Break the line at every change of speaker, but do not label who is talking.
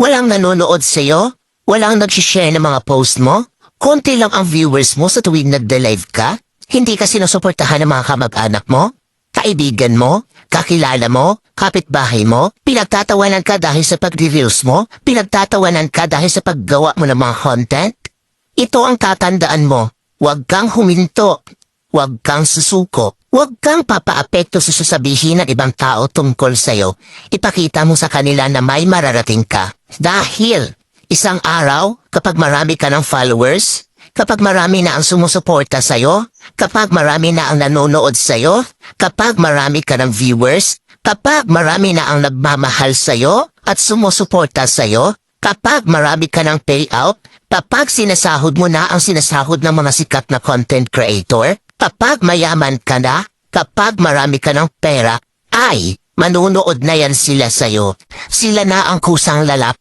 Walang nanonood sa'yo? Walang nag-share ng mga post mo? Konti lang ang viewers mo sa tuwing nagde-live ka? Hindi ka sinusuportahan ng mga kamag-anak mo? Kaibigan mo? Kakilala mo? Kapitbahay mo? Pinagtatawanan ka dahil sa pag-reels mo? Pinagtatawanan ka dahil sa paggawa mo ng mga content? Ito ang tatandaan mo. Huwag kang huminto. Huwag kang susuko. Huwag kang papaapekto sa sasabihin ng ibang tao tungkol sa'yo. Ipakita mo sa kanila na may mararating ka. Dahil isang araw, kapag marami ka ng followers, kapag marami na ang sumusuporta sa'yo, kapag marami na ang nanonood sa'yo, kapag marami ka ng viewers, kapag marami na ang nagmamahal sa'yo at sumusuporta sa'yo, kapag marami ka ng payout, kapag sinasahod mo na ang sinasahod ng mga sikat na content creator, kapag mayaman ka na, kapag marami ka ng pera, ay manunood na yan sila sa'yo. Sila na ang kusang lalap